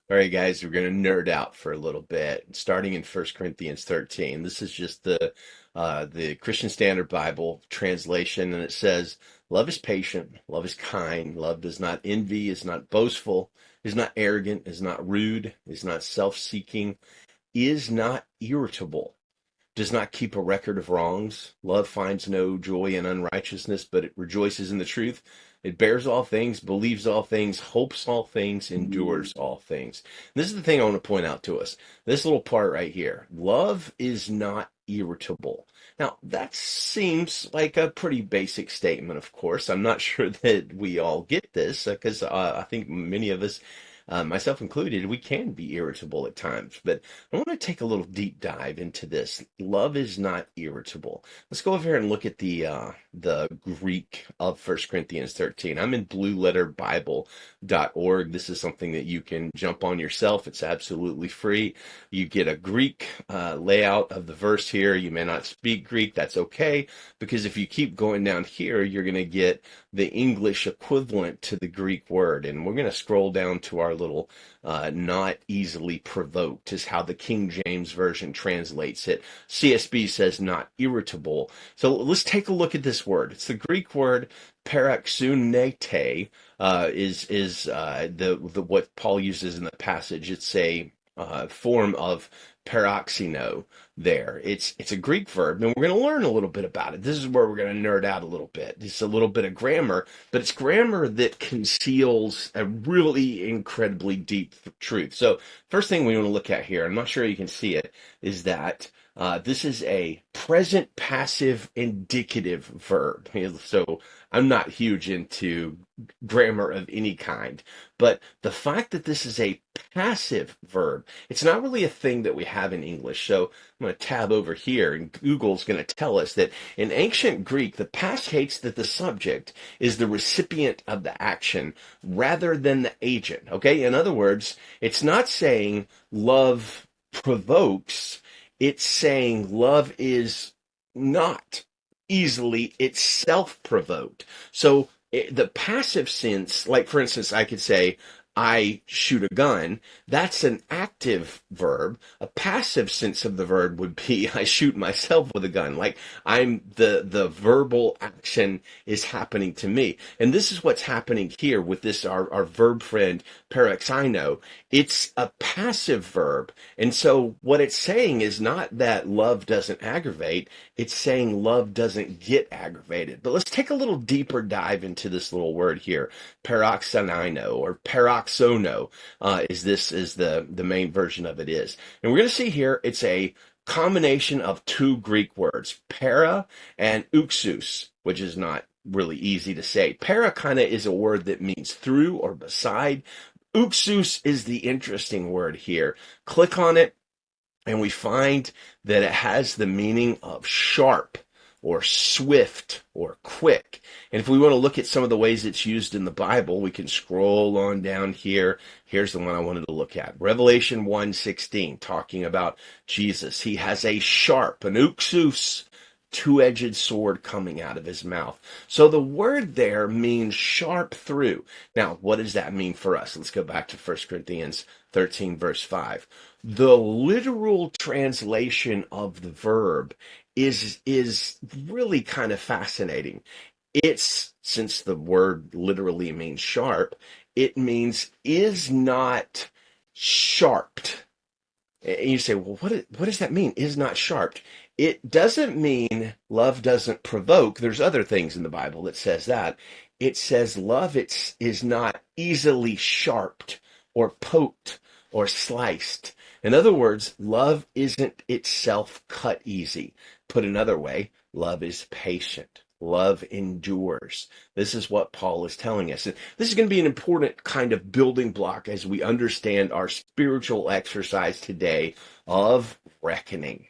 All right, guys, we're going to nerd out for a little bit, starting in 1 Corinthians 13. This is just the Christian Standard Bible translation, and it says, "Love is patient, love is kind, love does not envy, is not boastful, is not arrogant, is not rude, is not self-seeking, is not irritable, does not keep a record of wrongs. Love finds no joy in unrighteousness, but it rejoices in the truth. It bears all things, believes all things, hopes all things, endures all things." This is the thing I want to point out to us. This little part right here. Love is not irritable. Now, that seems like a pretty basic statement, of course. I'm not sure that we all get this because I think many of us, myself included, we can be irritable at times. But I want to take a little deep dive into this. Love is not irritable. Let's go over here and look at the Greek of 1 Corinthians 13. I'm in blueletterbible.org. This is something that you can jump on yourself. It's absolutely free. You get a Greek layout of the verse here. You may not speak Greek. That's okay, because if you keep going down here, you're going to get the English equivalent to the Greek word. And we're going to scroll down to our little not easily provoked is how the King James Version translates it. CSB says not irritable. So let's take a look at this word. It's the Greek word paraxunete, the what Paul uses in the passage. It's a form of paroxino there. It's a Greek verb, and we're going to learn a little bit about it. This is where we're going to nerd out a little bit. It's a little bit of grammar, but it's grammar that conceals a really incredibly deep truth. So first thing we want to look at here, I'm not sure you can see it, is that this is a present passive indicative verb. So I'm not huge into grammar of any kind, but the fact that this is a passive verb, it's not really a thing that we have in English. So I'm going to tab over here, and Google's going to tell us that in ancient Greek, the past states that the subject is the recipient of the action rather than the agent. Okay, in other words, it's not saying love provokes. It's saying love is not easily itself provoked. So the passive sense, like for instance, I could say, I shoot a gun. That's an active verb. A passive sense of the verb would be I shoot myself with a gun. Like I'm the verbal action is happening to me. And this is what's happening here with this our verb friend paraxino. It's a passive verb. And so what it's saying is not that love doesn't aggravate, it's saying love doesn't get aggravated. But let's take a little deeper dive into this little word here, paroxynino or paroxono, is the main version of it is. And we're going to see here it's a combination of two Greek words, para and uxus, which is not really easy to say. Para kind of is a word that means through or beside. Uxus is the interesting word here. Click on it, and we find that it has the meaning of sharp or swift or quick. And if we want to look at some of the ways it's used in the Bible, we can scroll on down here. Here's the one I wanted to look at. Revelation 1:16, talking about Jesus. He has a sharp, an uxus, two-edged sword coming out of his mouth. So the word there means sharp through. Now, what does that mean for us? Let's go back to 1 Corinthians 13, verse 5. The literal translation of the verb is really kind of fascinating. It's, since the word literally means sharp, it means is not sharped. And you say, well, what does that mean? Is not sharped. It doesn't mean love doesn't provoke. There's other things in the Bible that says that. It says love is not easily sharped or poked or sliced. In other words, love isn't itself cut easy. Put another way, love is patient. Love endures. This is what Paul is telling us. And this is going to be an important kind of building block as we understand our spiritual exercise today of reckoning.